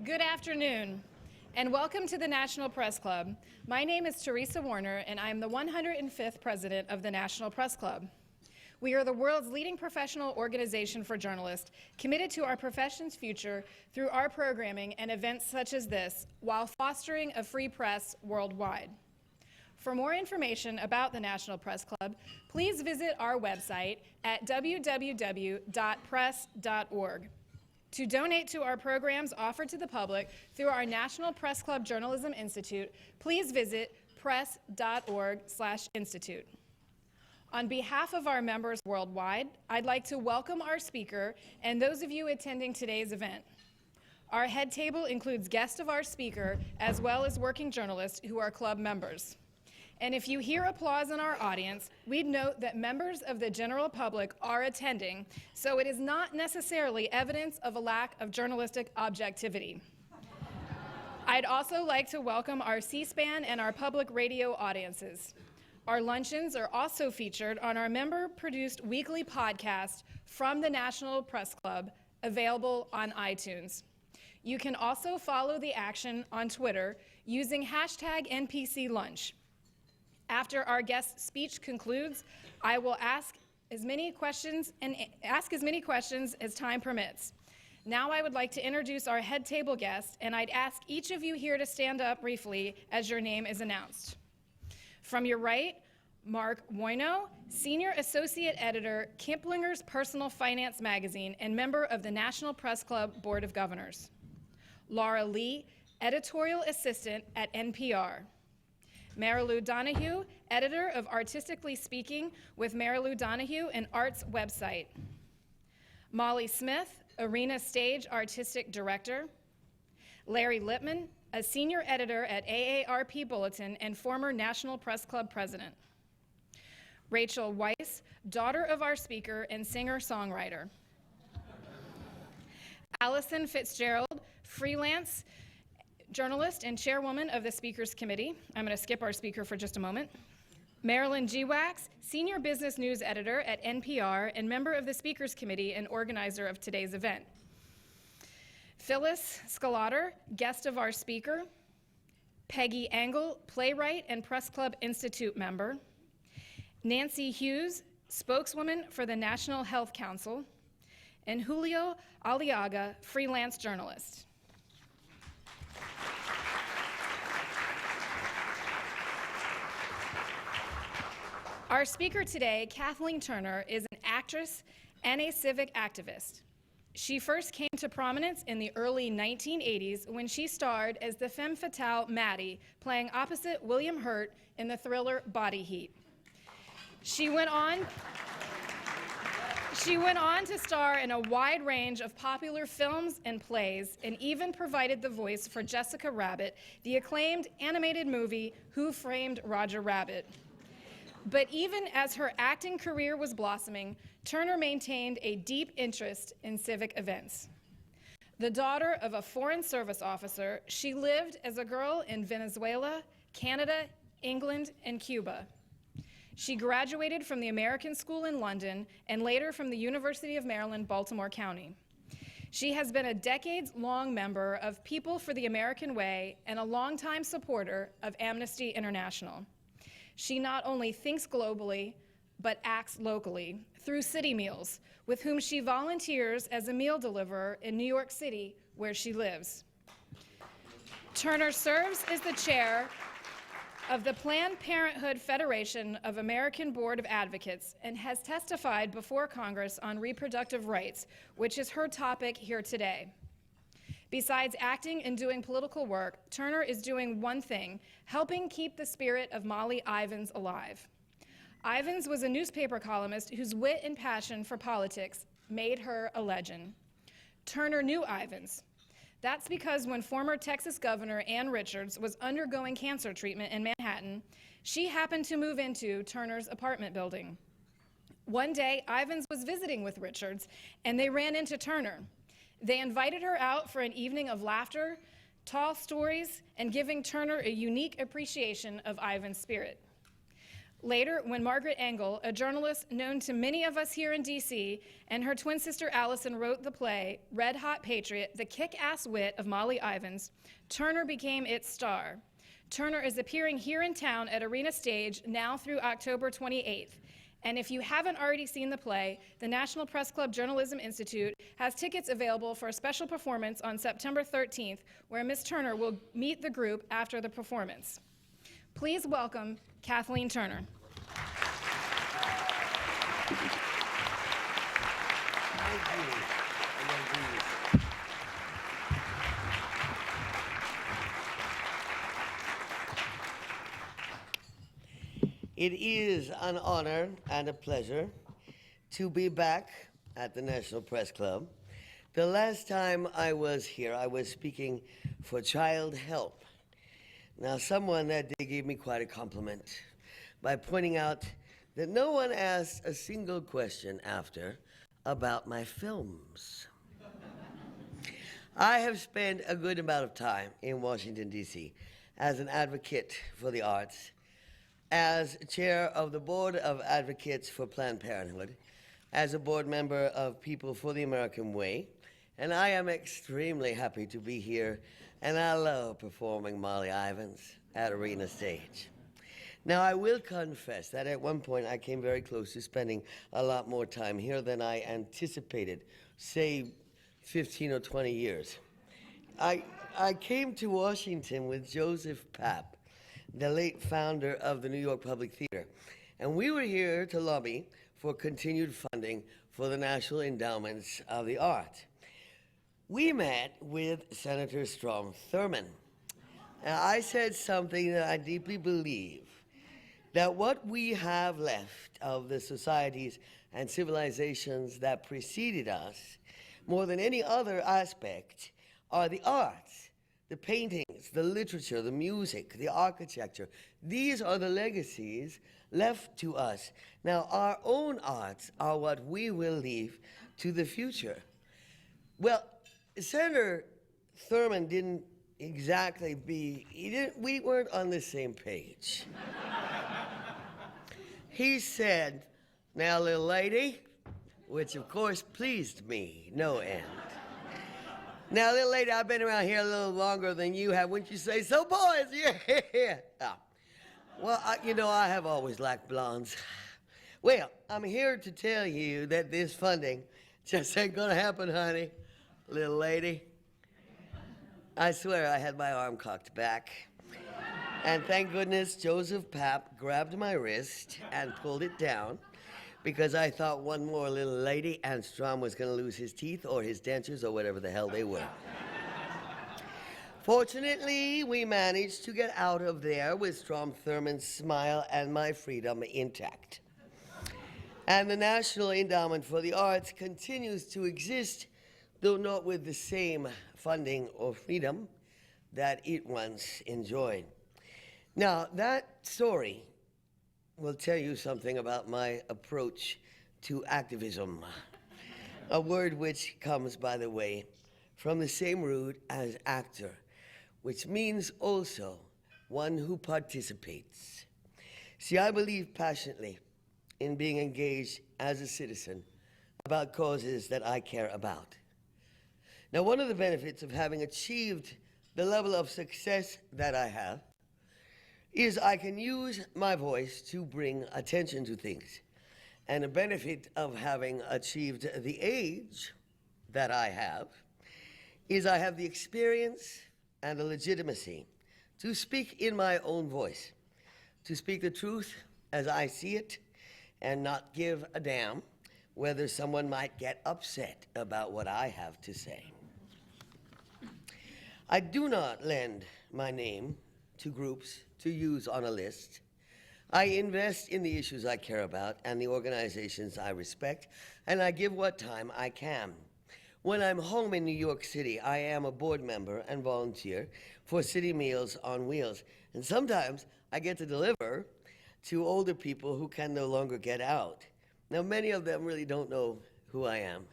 Good afternoon, and welcome to the National Press Club. My name is Teresa Warner, and I'm the 105th president of the National Press Club. We are the world's leading professional organization for journalists, committed to our profession's future through our programming and events such as this, while fostering a free press worldwide. For more information about the National Press Club, please visit our website at www.press.org. To donate to our programs offered to the public through our National Press Club Journalism Institute, please visit press.org/institute. On behalf of our members worldwide, I'd like to welcome our speaker and those of you attending today's event. Our head table includes guests of our speaker as well as working journalists who are club members. And if you hear applause in our audience, we'd note that members of the general public are attending, so it is not necessarily evidence of a lack of journalistic objectivity. I'd also like to welcome our C-SPAN and our public radio audiences. Our luncheons are also featured on our member-produced weekly podcast from the National Press Club, available on iTunes. You can also follow the action on Twitter using hashtag NPC Lunch. After our guest's speech concludes, I will ask as many questions as time permits. Now I would like to introduce our head table guest, and I'd ask each of you here to stand up briefly as your name is announced. From your right, Mark Woino, Senior Associate Editor, Kiplinger's Personal Finance Magazine, and member of the National Press Club Board of Governors. Laura Lee, Editorial Assistant at NPR. Marilou Donahue, editor of Artistically Speaking with Marilou Donahue and Arts website. Molly Smith, Arena Stage Artistic Director. Larry Lippman, a senior editor at AARP Bulletin and former National Press Club president. Rachel Weiss, daughter of our speaker and singer-songwriter. Allison Fitzgerald, freelance journalist and chairwoman of the Speakers Committee. I'm going to skip our speaker for just a moment. Marilyn G. Wax, senior business news editor at NPR and member of the Speakers Committee and organizer of today's event. Phyllis Scalater, guest of our speaker. Peggy Engel, playwright and Press Club Institute member. Nancy Hughes, spokeswoman for the National Health Council. And Julio Aliaga, freelance journalist. Our speaker today, Kathleen Turner, is an actress and a civic activist. She first came to prominence in the early 1980s when she starred as the femme fatale Maddie, playing opposite William Hurt in the thriller Body Heat. She went on to star in a wide range of popular films and plays, and even provided the voice for Jessica Rabbit, the acclaimed animated movie Who Framed Roger Rabbit. But even as her acting career was blossoming, Turner maintained a deep interest in civic events. The daughter of a Foreign Service officer, she lived as a girl in Venezuela, Canada, England, and Cuba. She graduated from the American School in London and later from the University of Maryland, Baltimore County. She has been a decades-long member of People for the American Way and a longtime supporter of Amnesty International. She not only thinks globally, but acts locally through City Meals, with whom she volunteers as a meal deliverer in New York City, where she lives. Turner serves as the chair of the Planned Parenthood Federation of American Board of Advocates and has testified before Congress on reproductive rights, which is her topic here today. Besides acting and doing political work, Turner is doing one thing: helping keep the spirit of Molly Ivins alive. Ivins was a newspaper columnist whose wit and passion for politics made her a legend. Turner knew Ivins. That's because when former Texas Governor Ann Richards was undergoing cancer treatment in Manhattan, she happened to move into Turner's apartment building. One day, Ivins was visiting with Richards, and they ran into Turner. They invited her out for an evening of laughter, tall stories, and giving Turner a unique appreciation of Ivan's spirit. Later, when Margaret Engel, a journalist known to many of us here in DC, and her twin sister Allison wrote the play, Red Hot Patriot, the kick-ass wit of Molly Ivins, Turner became its star. Turner is appearing here in town at Arena Stage now through October 28th. And if you haven't already seen the play, the National Press Club Journalism Institute has tickets available for a special performance on September 13th, where Ms. Turner will meet the group after the performance. Please welcome Kathleen Turner. It is an honor and a pleasure to be back at the National Press Club. The last time I was here, I was speaking for Child Help. Now, someone that day gave me quite a compliment by pointing out that no one asked a single question after about my films. I have spent a good amount of time in Washington, D.C. as an advocate for the arts, as chair of the Board of Advocates for Planned Parenthood, as a board member of People for the American Way, and I am extremely happy to be here, and I love performing Molly Ivins at Arena Stage. Now, I will confess that at one point I came very close to spending a lot more time here than I anticipated, say 15 or 20 years. I came to Washington with Joseph Papp, the late founder of the New York Public Theater, and we were here to lobby for continued funding for the National Endowments of the Arts. We met with Senator Strom Thurmond, and I said something that I deeply believe, that what we have left of the societies and civilizations that preceded us, more than any other aspect, are the arts, the paintings, the literature, the music, the architecture. These are the legacies left to us. Now, our own arts are what we will leave to the future. Well, Senator Thurmond didn't exactly we weren't on the same page. He said, "Now, little lady," which of course pleased me no end. "Now, little lady, I've been around here a little longer than you have. Wouldn't you say so, boys?" Yeah. Oh. Well, I have always liked blondes. Well, I'm here to tell you that this funding just ain't gonna happen, honey. Little lady. I swear I had my arm cocked back. And thank goodness Joseph Papp grabbed my wrist and pulled it down, because I thought one more little lady and Strom was going to lose his teeth or his dentures or whatever the hell they were. Fortunately, we managed to get out of there with Strom Thurmond's smile and my freedom intact. And the National Endowment for the Arts continues to exist, though not with the same funding or freedom that it once enjoyed. Now, that story will tell you something about my approach to activism, a word which comes, by the way, from the same root as actor, which means also one who participates. See, I believe passionately in being engaged as a citizen about causes that I care about. Now, one of the benefits of having achieved the level of success that I have is I can use my voice to bring attention to things. And the benefit of having achieved the age that I have is I have the experience and the legitimacy to speak in my own voice, to speak the truth as I see it, and not give a damn whether someone might get upset about what I have to say. I do not lend my name to groups to use on a list. I invest in the issues I care about and the organizations I respect, and I give what time I can. When I'm home in New York City, I am a board member and volunteer for City Meals on Wheels. And sometimes I get to deliver to older people who can no longer get out. Now, many of them really don't know who I am,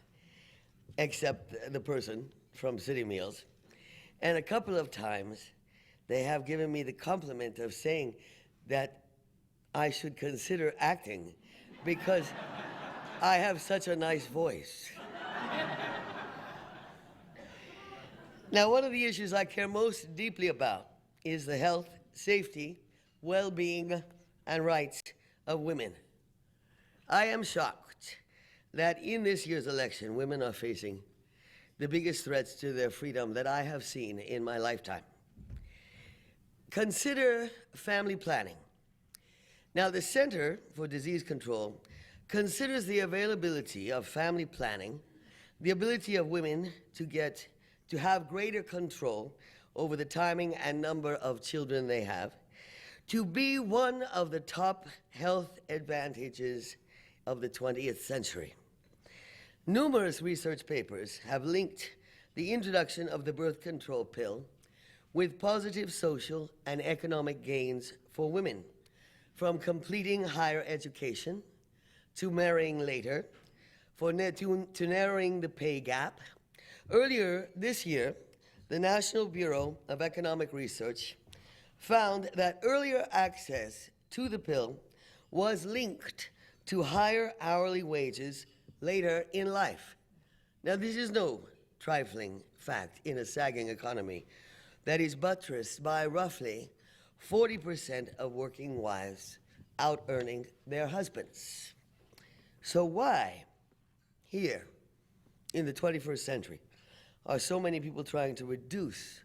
except the person from City Meals. And a couple of times, they have given me the compliment of saying that I should consider acting because I have such a nice voice. Now, one of the issues I care most deeply about is the health, safety, well-being, and rights of women. I am shocked that in this year's election, women are facing the biggest threats to their freedom that I have seen in my lifetime. Consider family planning. Now, the Center for Disease Control considers the availability of family planning, the ability of women to have greater control over the timing and number of children they have, to be one of the top health advantages of the 20th century. Numerous research papers have linked the introduction of the birth control pill with positive social and economic gains for women, from completing higher education to marrying later, to narrowing the pay gap. Earlier this year, the National Bureau of Economic Research found that earlier access to the pill was linked to higher hourly wages later in life. Now, this is no trifling fact in a sagging economy that is buttressed by roughly 40% of working wives out-earning their husbands. So why, here in the 21st century, are so many people trying to reduce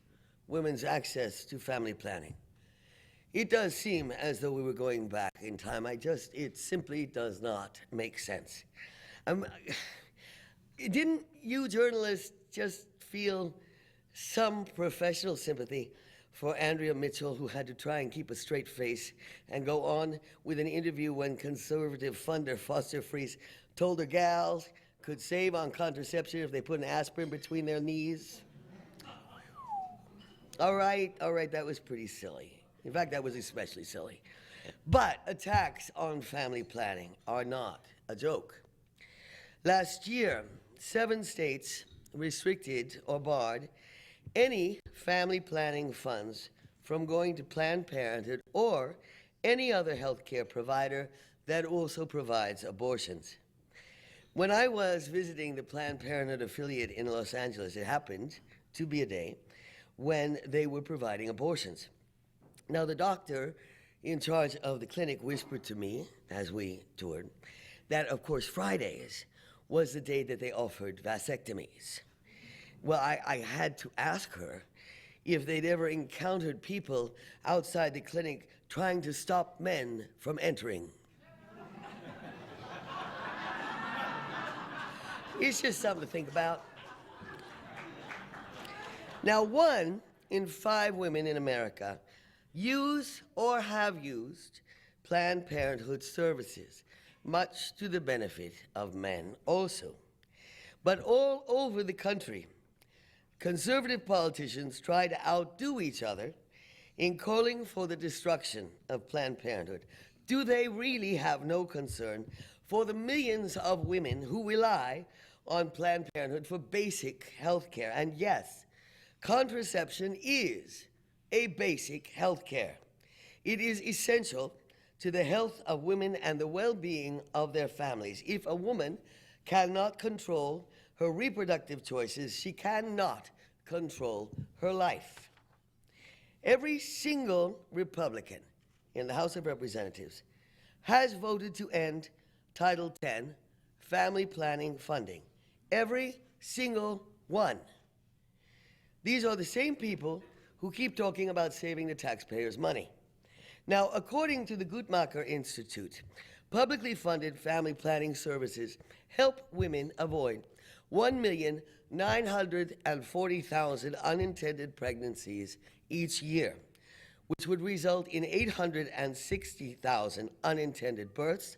women's access to family planning? It does seem as though we were going back in time. It simply does not make sense. Didn't you journalists just feel some professional sympathy for Andrea Mitchell, who had to try and keep a straight face and go on with an interview when conservative funder Foster Friess told her gals could save on contraception if they put an aspirin between their knees? All right, that was pretty silly. In fact, that was especially silly. But attacks on family planning are not a joke. Last year, 7 states restricted or barred any family planning funds from going to Planned Parenthood or any other health care provider that also provides abortions. When I was visiting the Planned Parenthood affiliate in Los Angeles, it happened to be a day when they were providing abortions. Now, the doctor in charge of the clinic whispered to me as we toured that, of course, Fridays was the day that they offered vasectomies. Well, I had to ask her if they'd ever encountered people outside the clinic trying to stop men from entering. It's just something to think about. Now, 1 in 5 women in America use or have used Planned Parenthood services, much to the benefit of men also. But all over the country, conservative politicians try to outdo each other in calling for the destruction of Planned Parenthood. Do they really have no concern for the millions of women who rely on Planned Parenthood for basic health care? And yes, contraception is a basic health care. It is essential to the health of women and the well-being of their families. If a woman cannot control her reproductive choices, she cannot control her life. Every single Republican in the House of Representatives has voted to end Title X family planning funding. Every single one. These are the same people who keep talking about saving the taxpayers' money. Now, according to the Guttmacher Institute, publicly funded family planning services help women avoid 1,940,000 unintended pregnancies each year, which would result in 860,000 unintended births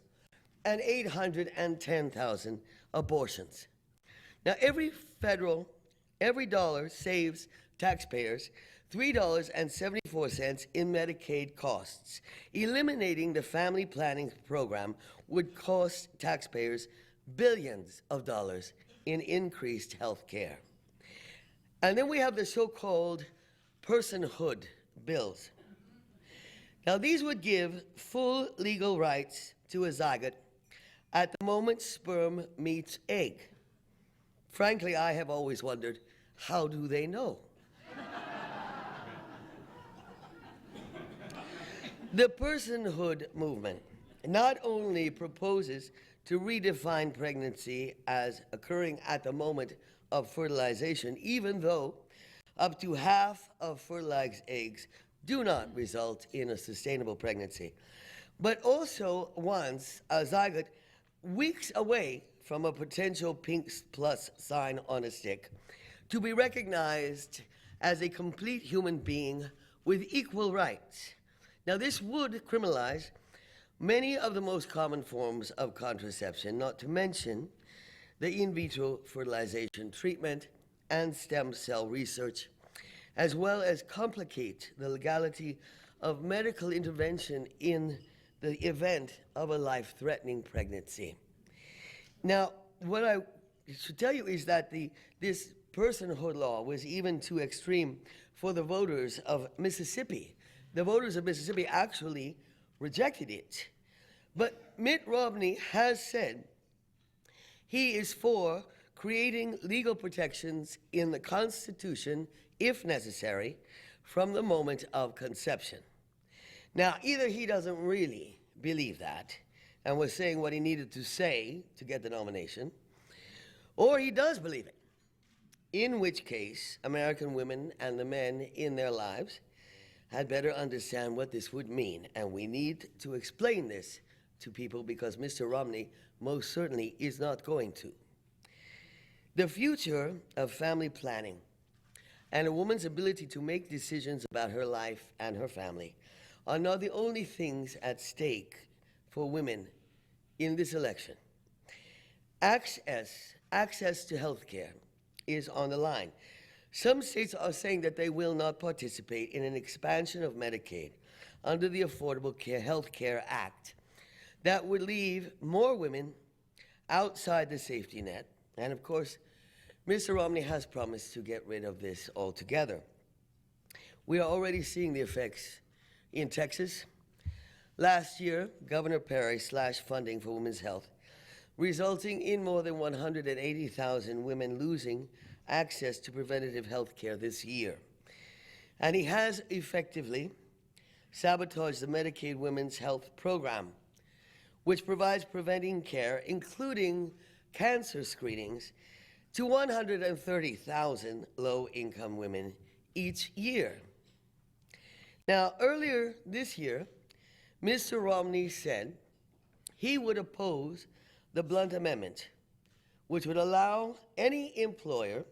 and 810,000 abortions. Now, every dollar saves taxpayers $3.74 in Medicaid costs. Eliminating the family planning program would cost taxpayers billions of dollars in increased health care. And then we have the so-called personhood bills. Now, these would give full legal rights to a zygote at the moment sperm meets egg. Frankly, I have always wondered, how do they know? The personhood movement not only proposes to redefine pregnancy as occurring at the moment of fertilization, even though up to half of fertilized eggs do not result in a sustainable pregnancy, but also wants a zygote weeks away from a potential pink plus sign on a stick to be recognized as a complete human being with equal rights. Now, this would criminalize many of the most common forms of contraception, not to mention the in vitro fertilization treatment and stem cell research, as well as complicate the legality of medical intervention in the event of a life-threatening pregnancy. Now, what I should tell you is that this personhood law was even too extreme for the voters of Mississippi. The voters of Mississippi actually rejected it. But Mitt Romney has said he is for creating legal protections in the Constitution, if necessary, from the moment of conception. Now, either he doesn't really believe that and was saying what he needed to say to get the nomination, or he does believe it, in which case American women and the men in their lives had better understand what this would mean, and we need to explain this to people because Mr. Romney most certainly is not going to. The future of family planning and a woman's ability to make decisions about her life and her family are not the only things at stake for women in this election. Access to health care is on the line. Some states are saying that they will not participate in an expansion of Medicaid under the Affordable Health Care Act that would leave more women outside the safety net. And of course, Mr. Romney has promised to get rid of this altogether. We are already seeing the effects in Texas. Last year, Governor Perry slashed funding for women's health, resulting in more than 180,000 women losing access to preventative health care this year. And he has effectively sabotaged the Medicaid Women's Health Program, which provides preventing care, including cancer screenings, to 130,000 low-income women each year. Now, earlier this year, Mr. Romney said he would oppose the Blunt Amendment, which would allow any employer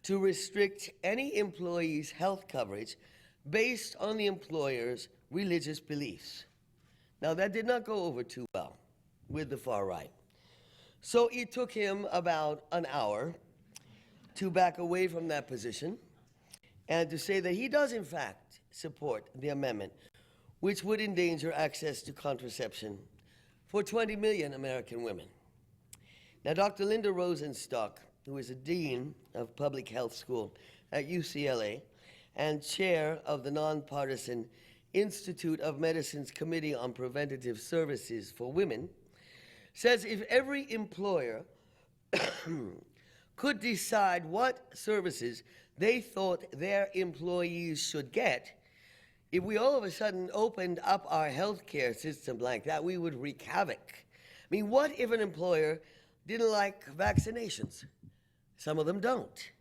to restrict any employee's health coverage based on the employer's religious beliefs. Now, that did not go over too well with the far right. So it took him about an hour to back away from that position and to say that he does, in fact, support the amendment, which would endanger access to contraception for 20 million American women. Now, Dr. Linda Rosenstock, who is a dean of public health school at UCLA and chair of the nonpartisan Institute of Medicine's Committee on Preventative Services for Women, says if every employer could decide what services they thought their employees should get, if we all of a sudden opened up our healthcare system like that, we would wreak havoc. I mean, what if an employer didn't like vaccinations? Some of them don't.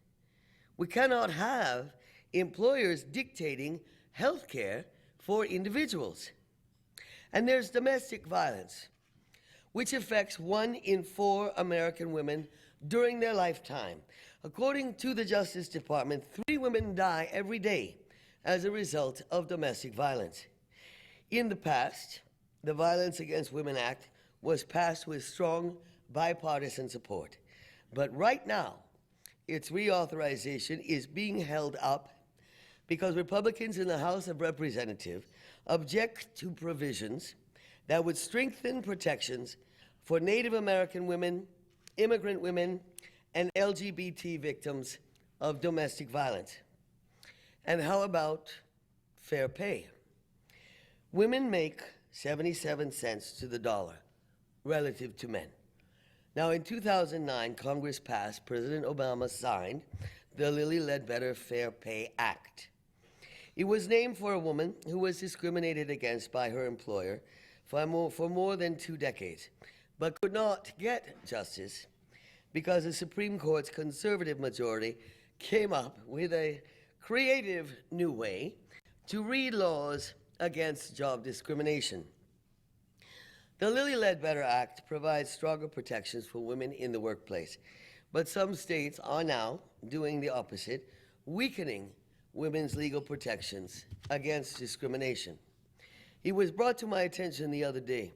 We cannot have employers dictating health care for individuals. And there's domestic violence, which affects 1 in 4 American women during their lifetime. According to the Justice Department, 3 women die every day as a result of domestic violence. In the past, the Violence Against Women Act was passed with strong bipartisan support. But right now, its reauthorization is being held up because Republicans in the House of Representatives object to provisions that would strengthen protections for Native American women, immigrant women, and LGBT victims of domestic violence. And how about fair pay? Women make 77 cents to the dollar relative to men. Now, in 2009, Congress passed, President Obama signed the Lilly Ledbetter Fair Pay Act. It was named for a woman who was discriminated against by her employer for more than 2 decades, but could not get justice because the Supreme Court's conservative majority came up with a creative new way to read laws against job discrimination. The Lilly Ledbetter Act provides stronger protections for women in the workplace, but some states are now doing the opposite, weakening women's legal protections against discrimination. It was brought to my attention the other day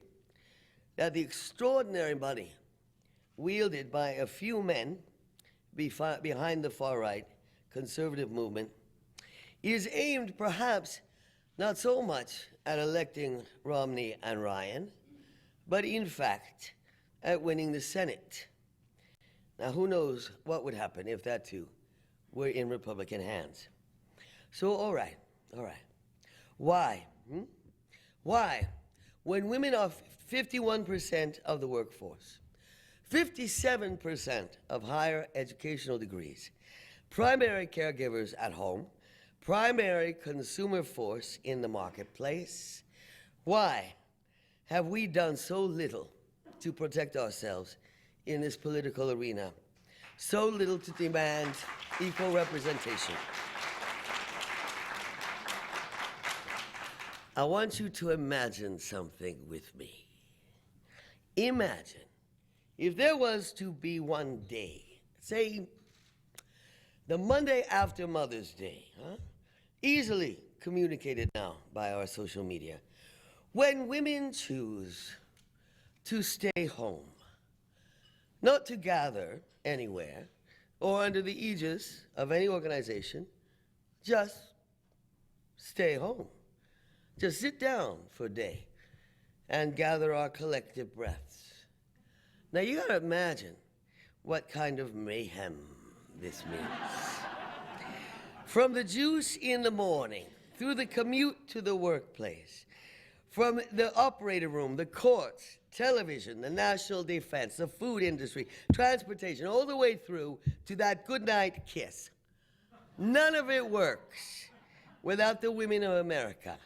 that the extraordinary money wielded by a few men behind the far-right conservative movement is aimed perhaps not so much at electing Romney and Ryan, but in fact at winning the Senate. Now, who knows what would happen if that too were in Republican hands. So, all right. Why? Why, when women are 51% of the workforce, 57% of higher educational degrees, primary caregivers at home, primary consumer force in the marketplace, why have we done so little to protect ourselves in this political arena? So little to demand equal representation. I want you to imagine something with me. Imagine if there was to be one day, say the Monday after Mother's Day, easily communicated now by our social media, when women choose to stay home, not to gather anywhere or under the aegis of any organization, just stay home. Just sit down for a day and gather our collective breaths. Now, you gotta imagine what kind of mayhem this means. From the juice in the morning, through the commute to the workplace, from the operating room, the courts, television, the national defense, the food industry, transportation, all the way through to that goodnight kiss. None of it works without the women of America.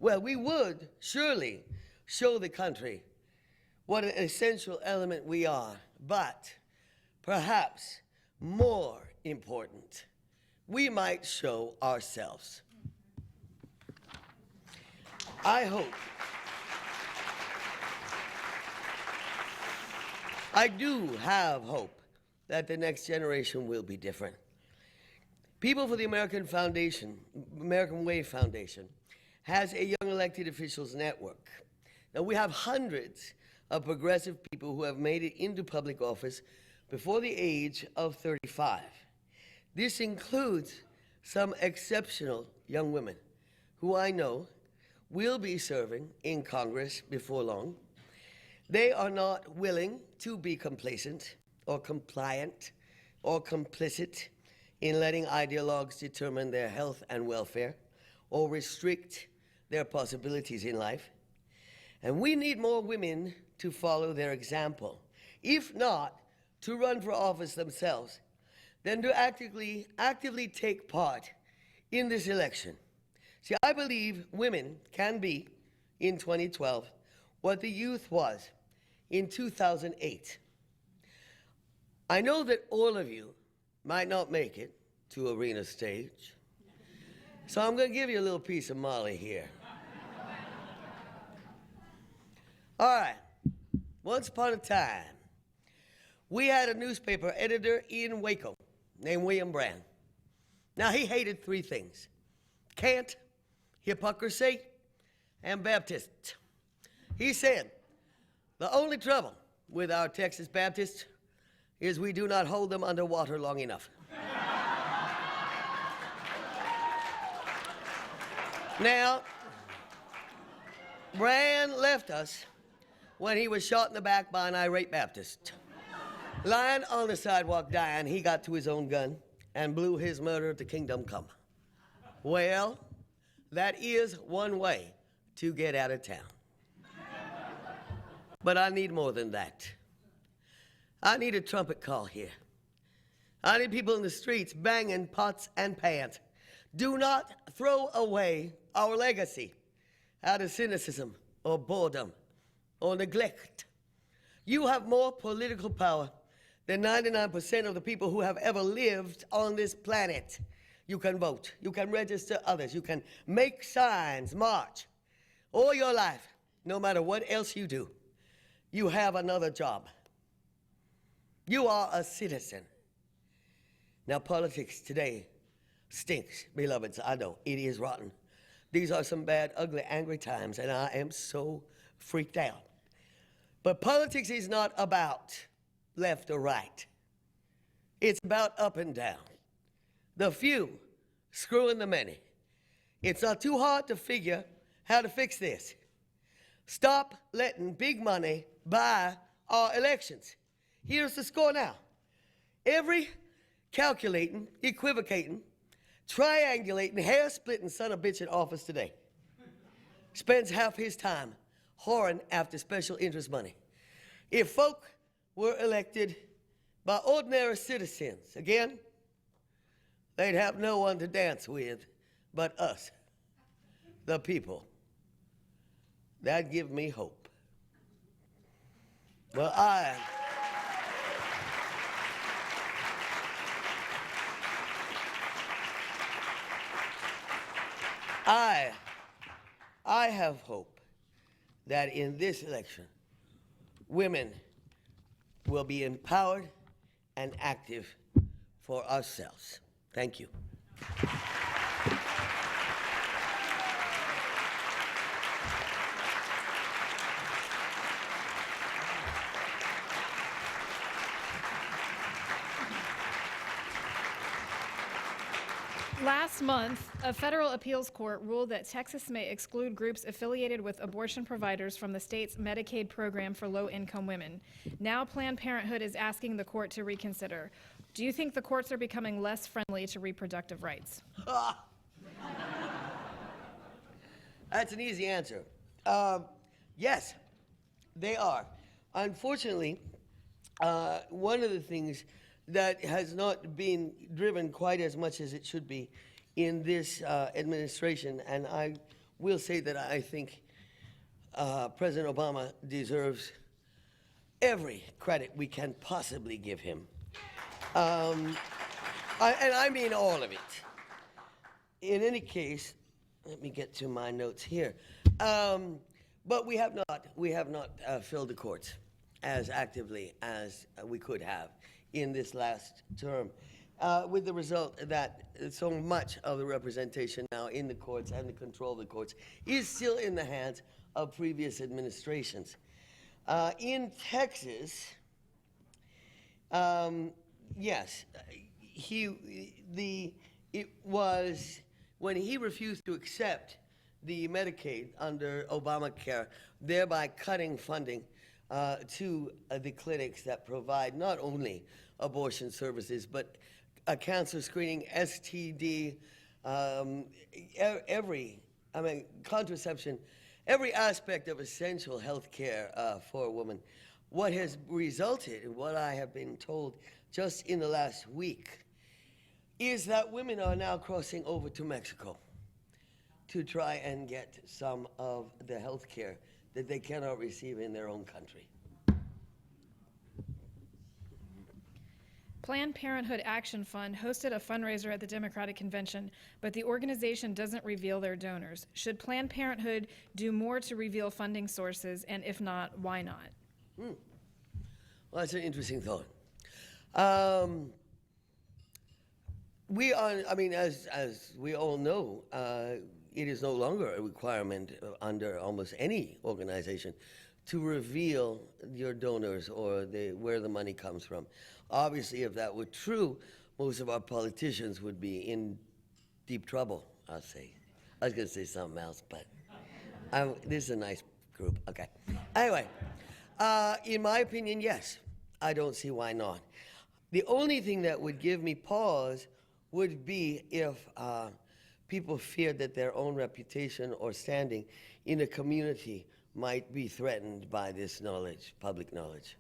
Well, we would surely show the country what an essential element we are, but perhaps more important, we might show ourselves. I do have hope that the next generation will be different. People for the American Way Foundation, has a Young Elected Officials Network. Now, we have hundreds of progressive people who have made it into public office before the age of 35. This includes some exceptional young women who I know will be serving in Congress before long. They are not willing to be complacent or compliant or complicit in letting ideologues determine their health and welfare or restrict their possibilities in life. And we need more women to follow their example. If not, to run for office themselves, then to actively take part in this election. See, I believe women can be, in 2012, what the youth was in 2008. I know that all of you might not make it to arena stage, so I'm going to give you a little piece of Molly here. All right, once upon a time, we had a newspaper editor in Waco named William Brand. Now, he hated 3 things: cant, hypocrisy, and Baptists. He said, the only trouble with our Texas Baptists is we do not hold them underwater long enough. Now, Brand left us when he was shot in the back by an irate Baptist. Lying on the sidewalk dying, he got to his own gun and blew his murderer to kingdom come. Well, that is one way to get out of town. But I need more than that. I need a trumpet call here. I need people in the streets banging pots and pans. Do not throw away our legacy out of cynicism or boredom or neglect. You have more political power than 99% of the people who have ever lived on this planet. You can vote. You can register others. You can make signs, march. All your life, no matter what else you do, you have another job. You are a citizen. Now, politics today stinks, beloveds. I know, it is rotten. These are some bad, ugly, angry times, and I am so freaked out. But politics is not about left or right. It's about up and down. The few screwing the many. It's not too hard to figure how to fix this. Stop letting big money buy our elections. Here's the score now. Every calculating, equivocating, triangulating, hair-splitting son of a bitch in office today spends half his time whoring after special interest money. If folk were elected by ordinary citizens, again, they'd have no one to dance with but us, the people. That'd give me hope. Well, I have hope that in this election, women will be empowered and active for ourselves. Thank you. Last month, a federal appeals court ruled that Texas may exclude groups affiliated with abortion providers from the state's Medicaid program for low-income women. Now Planned Parenthood is asking the court to reconsider. Do you think the courts are becoming less friendly to reproductive rights? That's an easy answer. Yes, they are. Unfortunately, one of the things that has not been driven quite as much as it should be in this administration, and I will say that I think President Obama deserves every credit we can possibly give him. And I mean all of it. In any case, let me get to my notes here. But we have not filled the courts as actively as we could have in this last term, with the result that so much of the representation now in the courts and the control of the courts is still in the hands of previous administrations. In Texas, yes, it was when he refused to accept the Medicaid under Obamacare, thereby cutting funding to the clinics that provide not only abortion services, but cancer screening, STD, contraception, every aspect of essential health care for a woman. What has resulted, and what I have been told just in the last week, is that women are now crossing over to Mexico to try and get some of the health care that they cannot receive in their own country. Planned Parenthood Action Fund hosted a fundraiser at the Democratic Convention, but the organization doesn't reveal their donors. Should Planned Parenthood do more to reveal funding sources, and if not, why not? Well, that's an interesting thought. We are, I mean, as we all know, it is no longer a requirement under almost any organization to reveal your donors or where the money comes from. Obviously, if that were true, most of our politicians would be in deep trouble, I'll say. I was going to say something else, but this is a nice group. Okay. Anyway, in my opinion, yes. I don't see why not. The only thing that would give me pause would be if people feared that their own reputation or standing in a community might be threatened by this knowledge, public knowledge.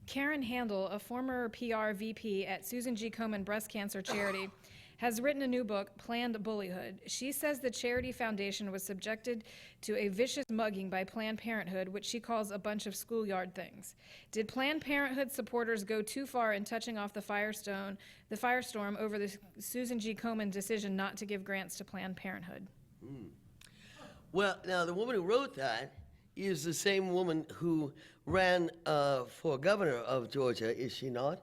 Karen Handel, a former PR VP at Susan G. Komen Breast Cancer Charity, has written a new book, Planned Bullyhood. She says the charity foundation was subjected to a vicious mugging by Planned Parenthood, which she calls a bunch of schoolyard things. Did Planned Parenthood supporters go too far in touching off the firestorm over the Susan G. Komen decision not to give grants to Planned Parenthood? Well, now the woman who wrote that is the same woman who ran for governor of Georgia, is she not?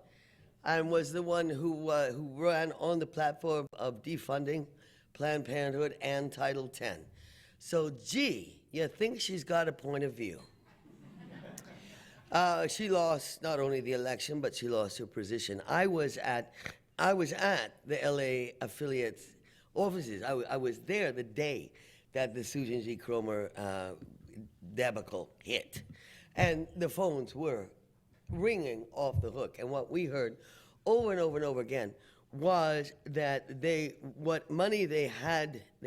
And was the one who ran on the platform of defunding Planned Parenthood and Title X. So, gee, you think she's got a point of view. She lost not only the election, but she lost her position. I was at the LA affiliate offices. I was there the day that the Susan G. Cromer debacle hit. And the phones were ringing off the hook. And what we heard over and over and over again was that what money they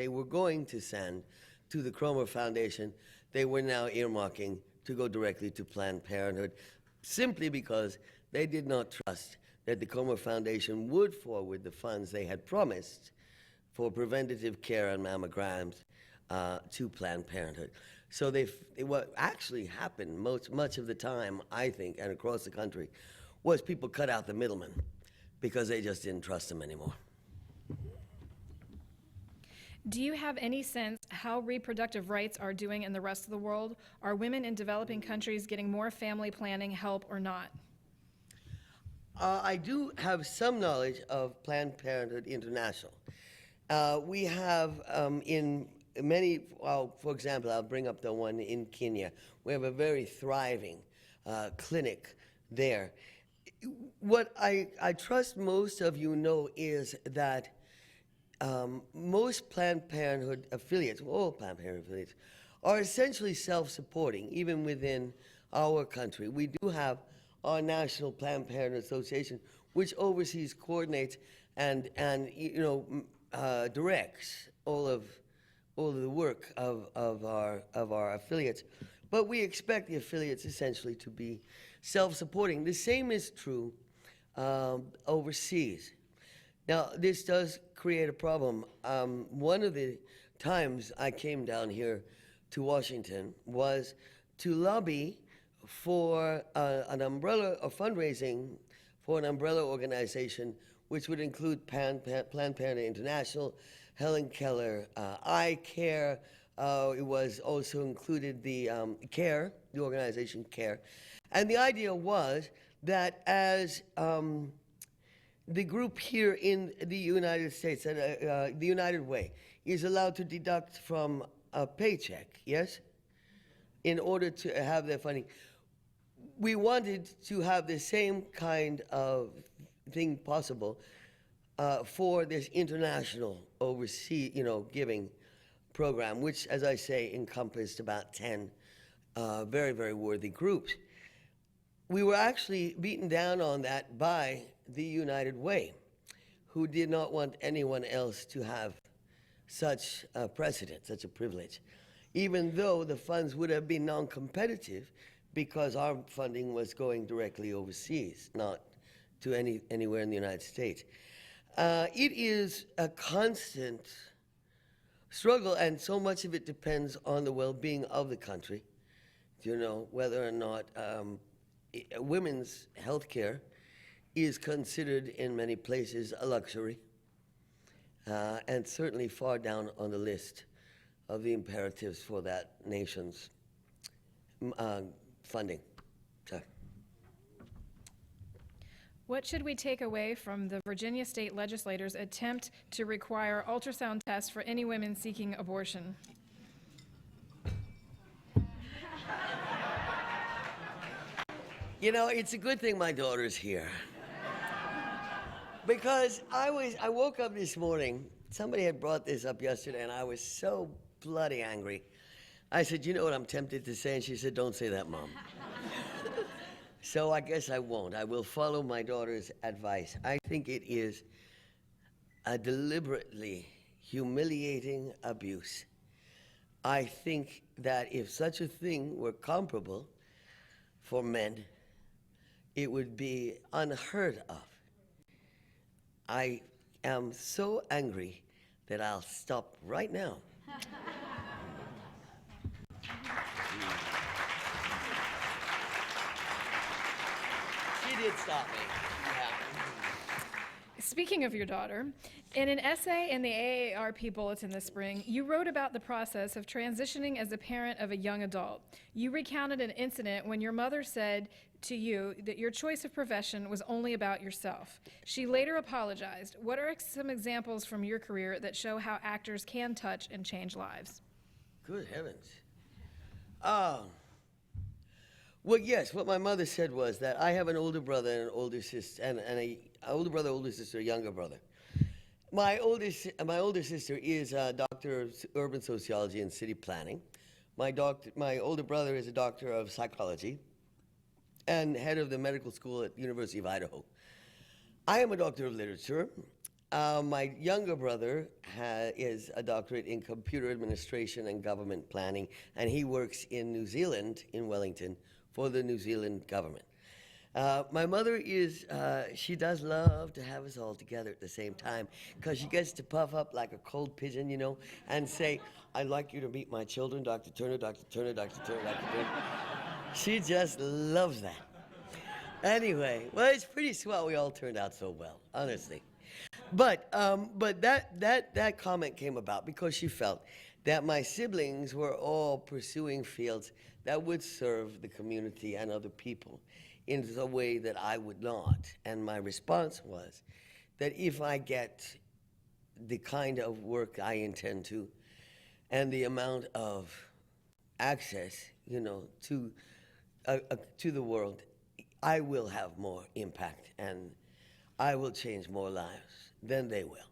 were going to send to the Cromer Foundation, they were now earmarking to go directly to Planned Parenthood, simply because they did not trust that the Cromer Foundation would forward the funds they had promised for preventative care and mammograms to Planned Parenthood. So what actually happened much of the time, I think, and across the country, was people cut out the middleman because they just didn't trust them anymore. Do you have any sense how reproductive rights are doing in the rest of the world? Are women in developing countries getting more family planning help or not? I do have some knowledge of Planned Parenthood International. We have in many, for example, I'll bring up the one in Kenya. We have a very thriving clinic there. What I trust most of you know is that most Planned Parenthood affiliates, all Planned Parenthood affiliates, are essentially self-supporting, even within our country. We do have our National Planned Parenthood Association, which oversees, coordinates, and directs all of the work of our affiliates. But we expect the affiliates essentially to be self-supporting. The same is true overseas. Now, this does create a problem. One of the times I came down here to Washington was to lobby for an umbrella, or fundraising for an umbrella organization which would include Planned Parenthood International, Helen Keller, I Care. It was also included the CARE, the organization CARE. And the idea was that as the group here in the United States, the United Way, is allowed to deduct from a paycheck, yes, in order to have their funding, we wanted to have the same kind of thing possible for this international overseas, giving program, which, as I say, encompassed about 10 very, very worthy groups. We were actually beaten down on that by the United Way, who did not want anyone else to have such a precedent, such a privilege, even though the funds would have been non-competitive because our funding was going directly overseas, not to anywhere in the United States. It is a constant struggle, and so much of it depends on the well-being of the country, whether or not women's health care is considered in many places a luxury, and certainly far down on the list of the imperatives for that nation's funding. So. What should we take away from the Virginia state legislators' attempt to require ultrasound tests for any women seeking abortion? It's a good thing my daughter's here. Because I woke up this morning, somebody had brought this up yesterday, and I was so bloody angry. I said, you know what I'm tempted to say? And she said, don't say that, Mom. So I guess I won't. I will follow my daughter's advice. I think it is a deliberately humiliating abuse. I think that if such a thing were comparable for men, it would be unheard of. I am so angry that I'll stop right now. She did stop me. Yeah. Speaking of your daughter, in an essay in the AARP Bulletin this spring, you wrote about the process of transitioning as a parent of a young adult. You recounted an incident when your mother said to you that your choice of profession was only about yourself. She later apologized. What are some examples from your career that show how actors can touch and change lives? Good heavens. Well, yes, what my mother said was that I have an older brother and an older sister, and an older brother, older sister, a younger brother. My older sister is a doctor of urban sociology and city planning. My older brother is a doctor of psychology and head of the medical school at University of Idaho. I am a doctor of literature. My younger brother is a doctorate in computer administration and government planning, and he works in New Zealand, in Wellington, for the New Zealand government. My mother she does love to have us all together at the same time, because she gets to puff up like a cold pigeon, you know, and say, I'd like you to meet my children, Dr. Turner, Dr. Turner, Dr. Turner, Dr. Turner. She just loves that. Anyway, well, it's pretty swell we all turned out so well, honestly. But that comment came about because she felt that my siblings were all pursuing fields that would serve the community and other people in a way that I would not. And my response was that if I get the kind of work I intend to and the amount of access, you know, to the world, I will have more impact and I will change more lives than they will.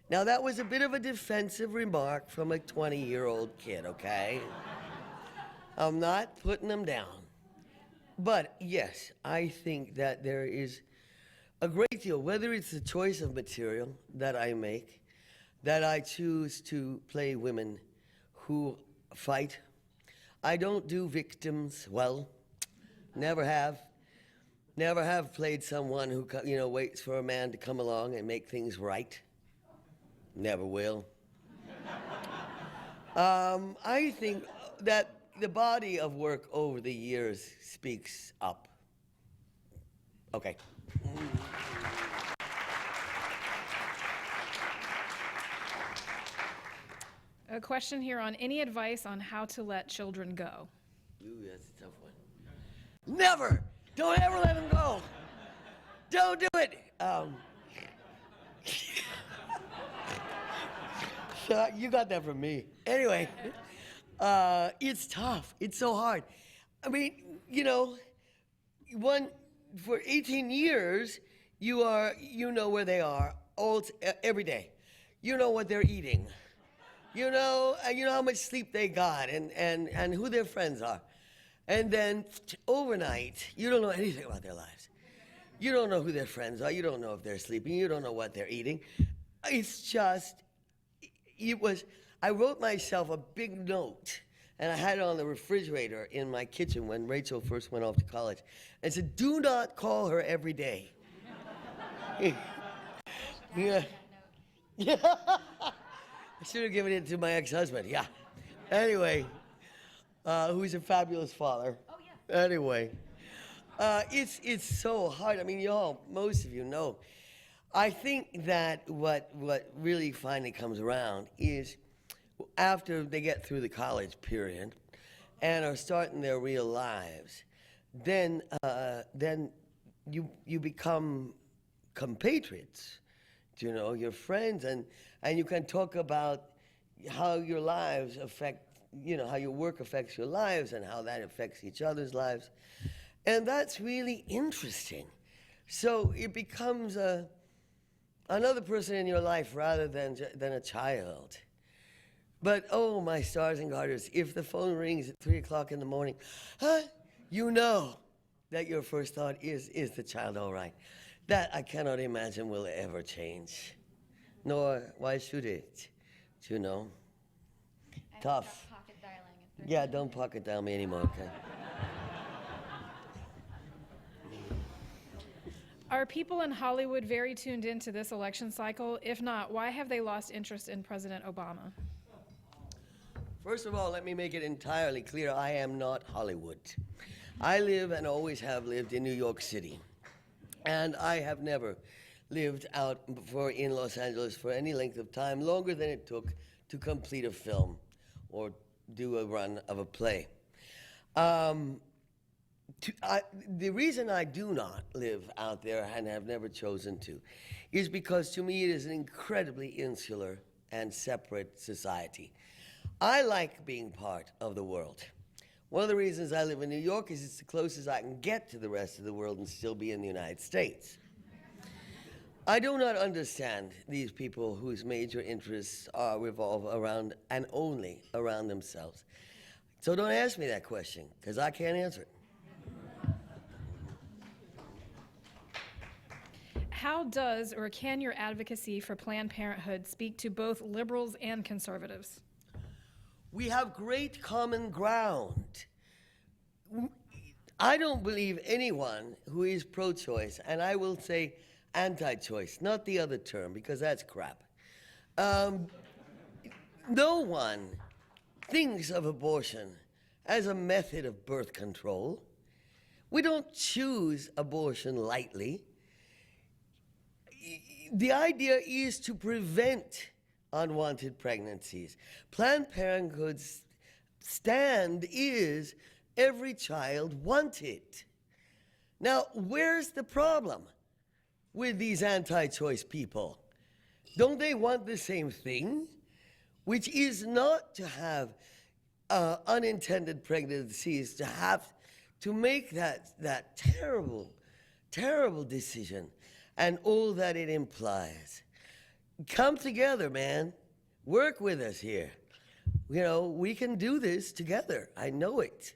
Now, that was a bit of a defensive remark from a 20-year-old kid, okay? I'm not putting them down. But yes, I think that there is a great deal, whether it's the choice of material that I make, that I choose to play women who fight. I don't do victims well, never have. Never have played someone who, you know, waits for a man to come along and make things right. Never will. I think that the body of work over the years speaks up. Okay. A question here on any advice on how to let children go. Ooh, that's a tough one. Never! Don't ever let them go. Don't do it. You got that from me. Anyway, it's tough. It's so hard. I mean, you know, for 18 years, you know where they are every day. You know what they're eating. You know how much sleep they got and who their friends are. And then overnight, you don't know anything about their lives. You don't know who their friends are. You don't know if they're sleeping. You don't know what they're eating. It's just, I wrote myself a big note, and I had it on the refrigerator in my kitchen when Rachel first went off to college. And said, do not call her every day. Yeah. Yeah. I should have given it to my ex-husband, yeah. Anyway. Who's a fabulous father. Oh, yeah. Anyway, it's so hard. I mean, most of you know. I think that what really finally comes around is after they get through the college period and are starting their real lives, then you become compatriots, you know, your friends, and you can talk about how your lives affect, you know, how your work affects your lives and how that affects each other's lives. And that's really interesting. So it becomes another person in your life rather than a child. But, oh, my stars and garters, if the phone rings at 3 o'clock in the morning, you know that your first thought is the child all right? That I cannot imagine will ever change. nor why should it? You know? Tough. Pocket dialing. Yeah, don't pocket dial me anymore, okay? Are people in Hollywood very tuned into this election cycle? If not, why have they lost interest in President Obama? First of all, let me make it entirely clear, I am not Hollywood. I live and always have lived in New York City. And I have never lived out in Los Angeles for any length of time, longer than it took to complete a film or do a run of a play. The reason I do not live out there and have never chosen to is because to me it is an incredibly insular and separate society. I like being part of the world. One of the reasons I live in New York is it's the closest I can get to the rest of the world and still be in the United States. I do not understand these people whose major interests revolve around and only around themselves. So don't ask me that question, because I can't answer it. How does or can your advocacy for Planned Parenthood speak to both liberals and conservatives? We have great common ground. I don't believe anyone who is pro-choice, and I will say anti-choice, not the other term, because that's crap. No one thinks of abortion as a method of birth control. We don't choose abortion lightly. The idea is to prevent unwanted pregnancies. Planned Parenthood's stand is every child wanted. Now, where's the problem with these anti-choice people? Don't they want the same thing? Which is not to have unintended pregnancies, to have to make that terrible, terrible decision and all that it implies. Come together, man. Work with us here. You know, we can do this together. I know it.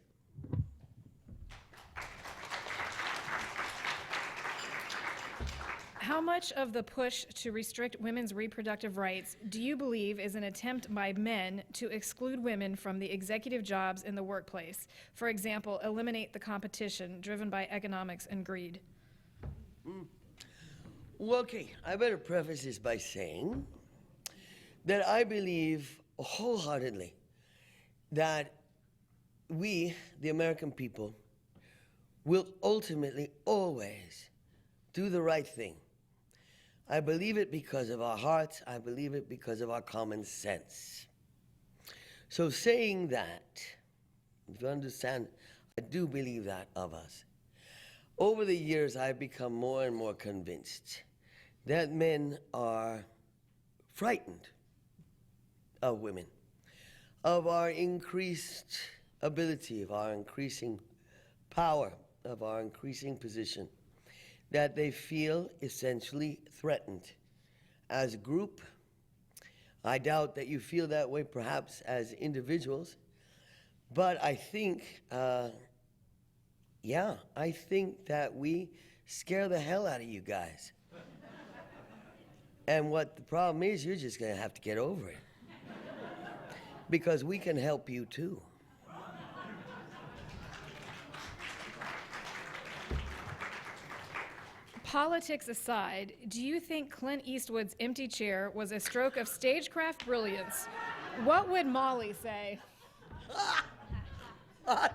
How much of the push to restrict women's reproductive rights do you believe is an attempt by men to exclude women from the executive jobs in the workplace? For example, eliminate the competition driven by economics and greed. Well, okay, I better preface this by saying that I believe wholeheartedly that we, the American people, will ultimately always do the right thing. I believe it because of our hearts. I believe it because of our common sense. So saying that, if you understand, I do believe that of us. Over the years, I've become more and more convinced that men are frightened of women, of our increased ability, of our increasing power, of our increasing position, that they feel essentially threatened as a group. I doubt that you feel that way perhaps as individuals, but I think, I think that we scare the hell out of you guys. And what the problem is, you're just gonna have to get over it. Because we can help you too. Politics aside, do you think Clint Eastwood's empty chair was a stroke of stagecraft brilliance? What would Molly say? I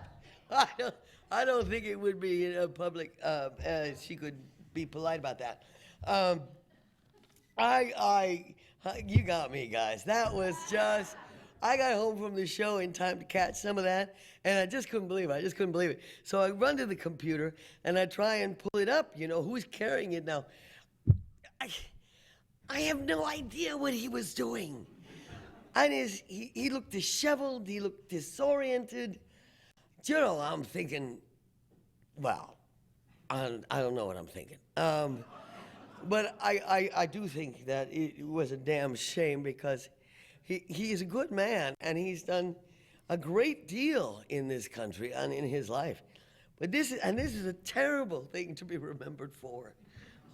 don't think it would be in a public, she could be polite about that. You got me, guys. That was just, I got home from the show in time to catch some of that, and I just couldn't believe it. So I run to the computer, and I try and pull it up, who's carrying it now. I have no idea what he was doing. And he looked disheveled, he looked disoriented. I'm thinking, well, I don't know what I'm thinking. But I do think that it was a damn shame because he is a good man and he's done a great deal in this country and in his life. But this is a terrible thing to be remembered for.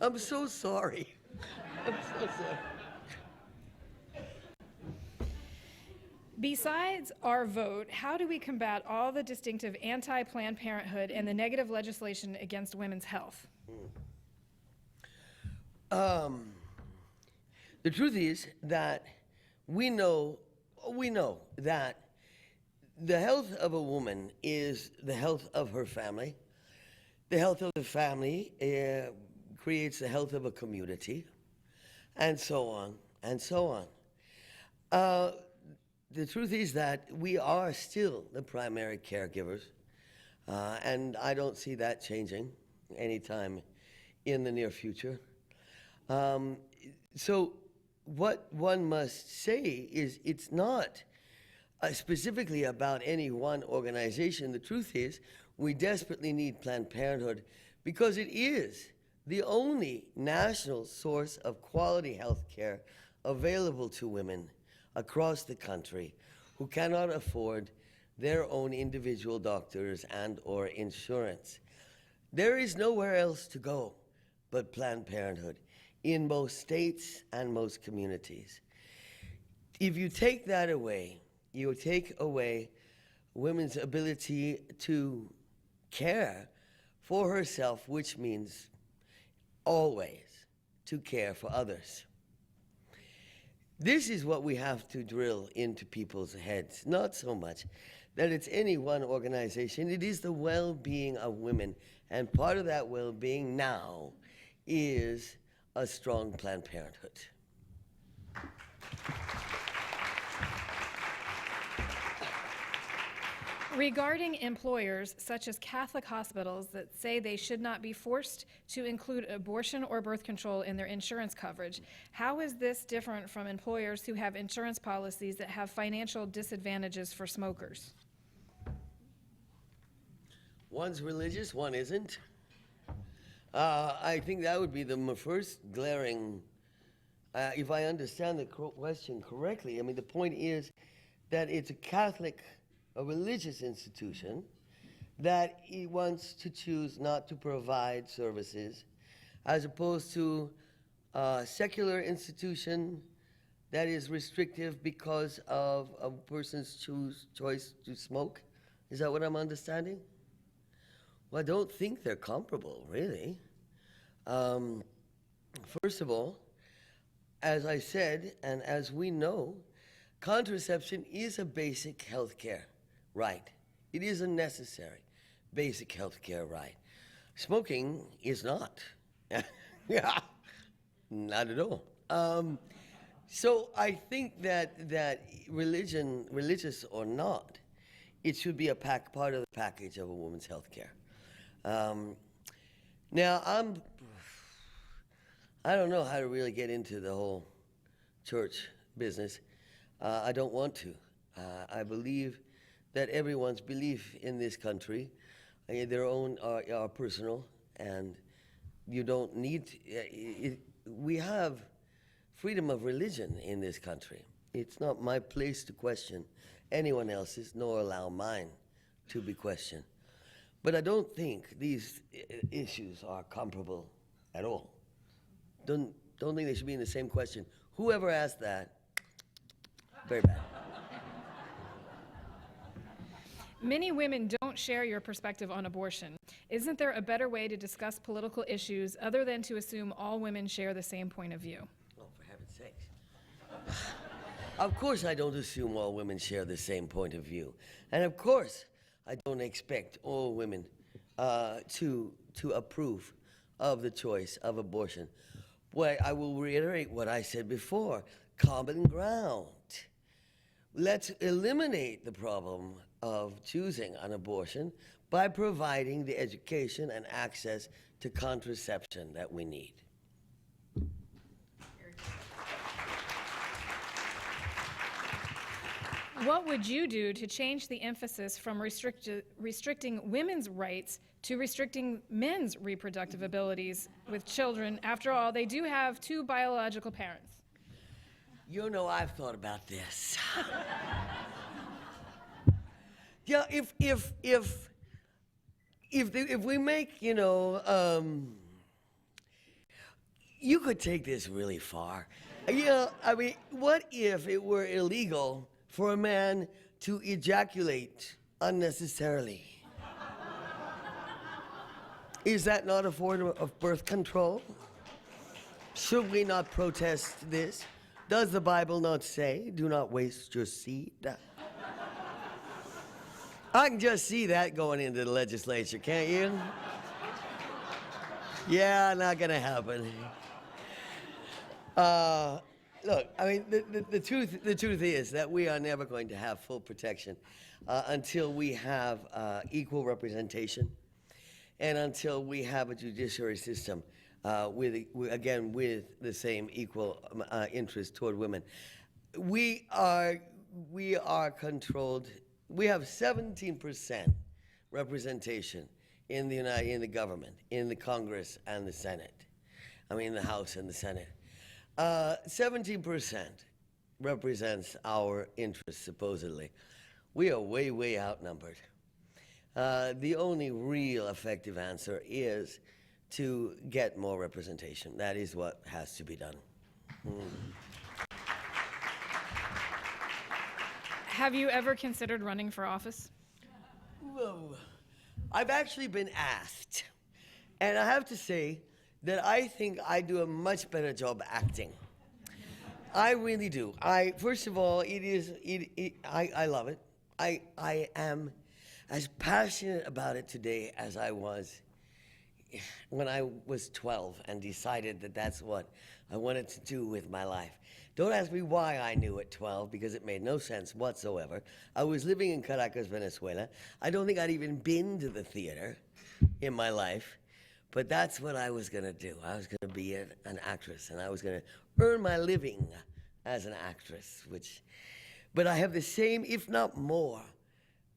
I'm so sorry. I'm so sorry. Besides our vote, how do we combat all the distinctive anti-Planned Parenthood and the negative legislation against women's health? The truth is that we know that the health of a woman is the health of her family. The health of the family creates the health of a community, and so on, and so on. The truth is that we are still the primary caregivers, and I don't see that changing anytime in the near future. So what one must say is it's not specifically about any one organization. The truth is we desperately need Planned Parenthood because it is the only national source of quality health care available to women across the country who cannot afford their own individual doctors and or insurance. There is nowhere else to go but Planned Parenthood in most states and most communities. If you take that away, you take away women's ability to care for herself, which means always to care for others. This is what we have to drill into people's heads, not so much that it's any one organization. It is the well-being of women, and part of that well-being now is a strong Planned Parenthood. Regarding employers such as Catholic hospitals that say they should not be forced to include abortion or birth control in their insurance coverage, how is this different from employers who have insurance policies that have financial disadvantages for smokers? One's religious, one isn't. I think that would be the first glaring, if I understand the question correctly. I mean, the point is that it's a Catholic, a religious institution that he wants to choose not to provide services, as opposed to a secular institution that is restrictive because of a person's choice to smoke. Is that what I'm understanding? Well, I don't think they're comparable, really. First of all, as I said, and as we know, contraception is a basic health care right. It is a necessary basic health care right. Smoking is not. Yeah, not at all. So I think that religious or not, it should be a part of the package of a woman's health care. Now, I don't know how to really get into the whole church business. I don't want to. I believe that everyone's belief in this country, their own, are personal, and you don't need to, we have freedom of religion in this country. It's not my place to question anyone else's, nor allow mine to be questioned. But I don't think these issues are comparable at all. Don't think they should be in the same question. Whoever asked that, very bad. Many women don't share your perspective on abortion. Isn't there a better way to discuss political issues other than to assume all women share the same point of view? Oh, for heaven's sakes. Of course I don't assume all women share the same point of view. And of course I don't expect all women to approve of the choice of abortion. Boy, I will reiterate what I said before, common ground. Let's eliminate the problem of choosing an abortion by providing the education and access to contraception that we need. What would you do to change the emphasis from restricting women's rights to restricting men's reproductive abilities with children? After all, they do have two biological parents. You know, I've thought about this. Yeah, if we make, you could take this really far. Yeah, I mean, what if it were illegal for a man to ejaculate unnecessarily. Is that not a form of birth control? Should we not protest this? Does the Bible not say, do not waste your seed? I can just see that going into the legislature, can't you? Yeah, not gonna happen. Look, I mean, the truth is that we are never going to have full protection until we have equal representation and until we have a judiciary system with the same equal interest toward women. We are controlled. We have 17% representation in the government, in the Congress and the Senate. I mean, the House and the Senate. 17% represents our interests, supposedly. We are way, way outnumbered. The only real effective answer is to get more representation. That is what has to be done. Have you ever considered running for office? Whoa. I've actually been asked, and I have to say that I think I do a much better job acting. I really do. First of all, I love it. I am as passionate about it today as I was when I was 12 and decided that that's what I wanted to do with my life. Don't ask me why I knew at 12, because it made no sense whatsoever. I was living in Caracas, Venezuela. I don't think I'd even been to the theater in my life, but that's what I was going to do. I was going to be an actress, and I was going to earn my living as an actress, but I have the same, if not more,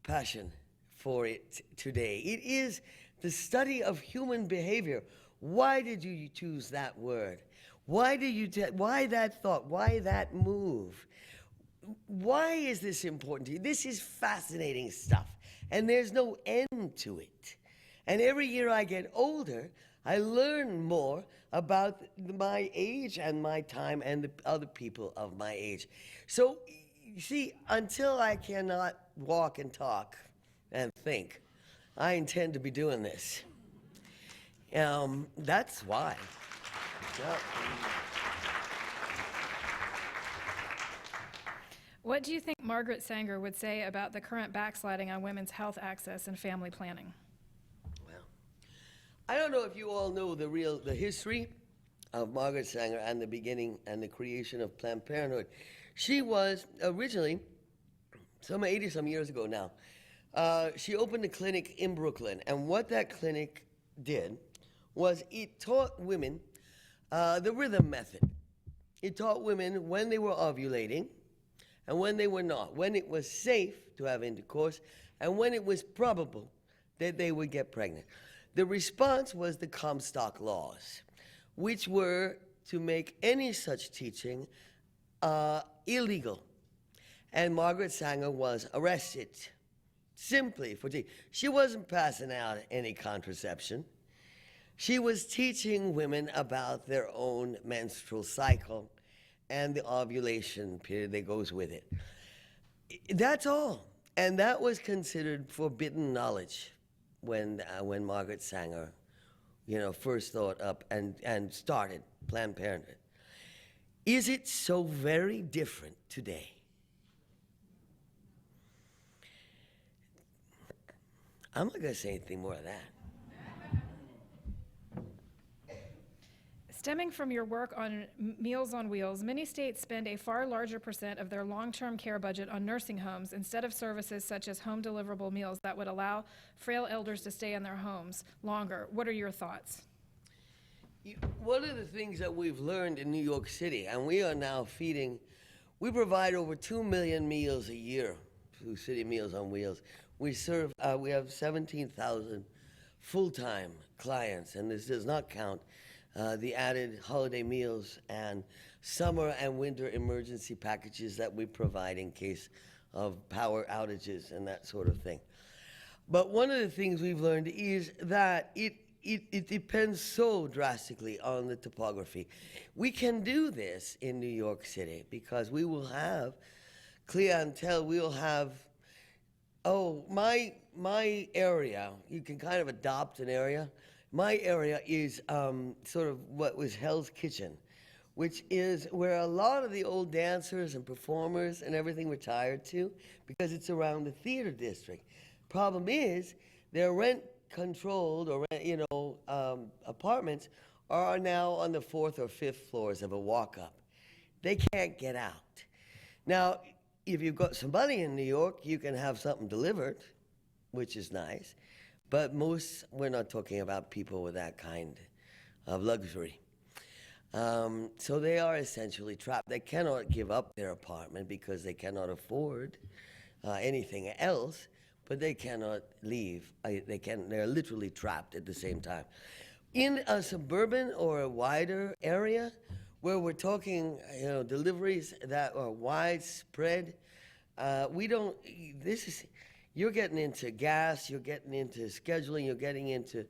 passion for it today. It is the study of human behavior. Why did you choose that word? Why that thought? Why that move? Why is this important to you? This is fascinating stuff, and there's no end to it. And every year I get older, I learn more about my age and my time and the other people of my age. So, you see, until I cannot walk and talk and think, I intend to be doing this. That's why. Yep. What do you think Margaret Sanger would say about the current backsliding on women's health access and family planning? Well, I don't know if you all know the history of Margaret Sanger and the beginning and the creation of Planned Parenthood. She was originally, some 80-some years ago now, she opened a clinic in Brooklyn, and what that clinic did was it taught women the rhythm method. It taught women when they were ovulating and when they were not, when it was safe to have intercourse and when it was probable that they would get pregnant. The response was the Comstock laws, which were to make any such teaching illegal. And Margaret Sanger was arrested simply for teaching. She wasn't passing out any contraception. She was teaching women about their own menstrual cycle and the ovulation period that goes with it. That's all. And that was considered forbidden knowledge when Margaret Sanger, first thought up and started Planned Parenthood. Is it so very different today? I'm not going to say anything more of that. Stemming from your work on Meals on Wheels, many states spend a far larger percent of their long-term care budget on nursing homes instead of services such as home deliverable meals that would allow frail elders to stay in their homes longer. What are your thoughts? One of the things that we've learned in New York City, and we are now we provide over 2 million meals a year through City Meals on Wheels. We have 17,000 full-time clients, and this does not count the added holiday meals and summer and winter emergency packages that we provide in case of power outages and that sort of thing. But one of the things we've learned is that it depends so drastically on the topography. We can do this in New York City because we will have clientele, we'll have, oh, my area, you can kind of adopt an area. My area is sort of what was Hell's Kitchen, which is where a lot of the old dancers and performers and everything retired to, because it's around the theater district. Problem is, their rent-controlled or apartments are now on the 4th or 5th floors of a walk-up. They can't get out. Now, if you've got some money in New York, you can have something delivered, which is nice. But we're not talking about people with that kind of luxury. So they are essentially trapped. They cannot give up their apartment because they cannot afford anything else, but they cannot leave. They're literally trapped at the same time. In a suburban or a wider area, where we're talking, deliveries that are widespread, you're getting into gas, you're getting into scheduling, you're getting into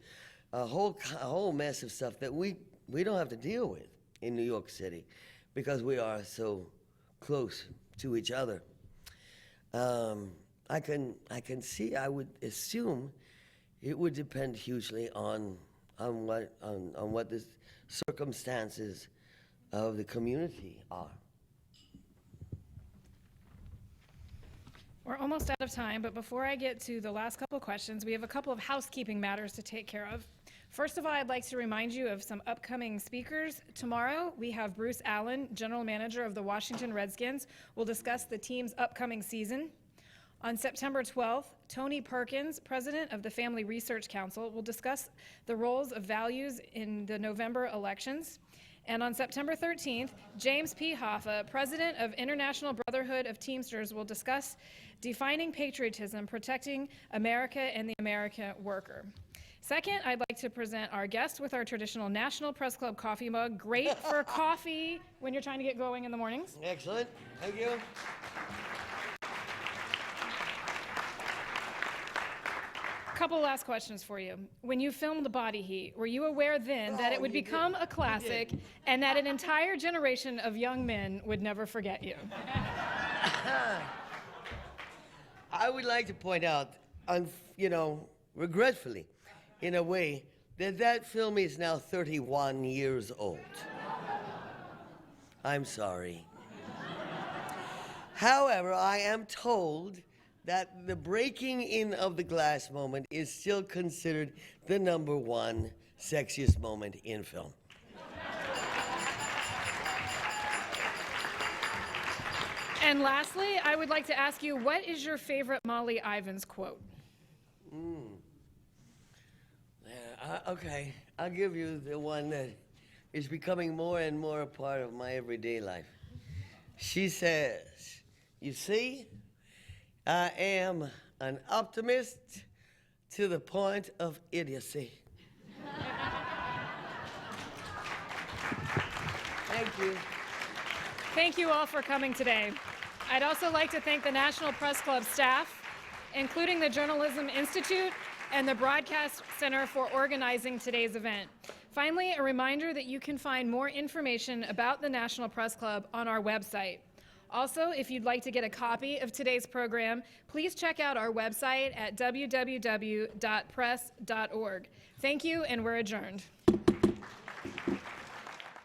a whole mess of stuff that we don't have to deal with in New York City because we are so close to each other. I would assume it would depend hugely on what the circumstances of the community are. We're almost out of time, but before I get to the last couple questions, we have a couple of housekeeping matters to take care of. First of all, I'd like to remind you of some upcoming speakers. Tomorrow, we have Bruce Allen, General Manager of the Washington Redskins. We'll discuss the team's upcoming season. On September 12th, Tony Perkins, President of the Family Research Council, will discuss the roles of values in the November elections. And on September 13th, James P. Hoffa, President of International Brotherhood of Teamsters, will discuss defining patriotism, protecting America and the American worker. Second, I'd like to present our guest with our traditional National Press Club coffee mug. Great for coffee when you're trying to get going in the mornings. Excellent. Thank you. Couple last questions for you. When you filmed Body Heat, were you aware then that it would become a classic and that an entire generation of young men would never forget you? I would like to point out, regretfully, in a way, that film is now 31 years old. I'm sorry. However, I am told that the breaking in of the glass moment is still considered the #1 sexiest moment in film. And lastly, I would like to ask you, what is your favorite Molly Ivins quote? Okay, I'll give you the one that is becoming more and more a part of my everyday life. She says, "You see, I am an optimist to the point of idiocy." Thank you. Thank you all for coming today. I'd also like to thank the National Press Club staff, including the Journalism Institute and the Broadcast Center for organizing today's event. Finally, a reminder that you can find more information about the National Press Club on our website. Also, if you'd like to get a copy of today's program, please check out our website at www.press.org. Thank you, and we're adjourned.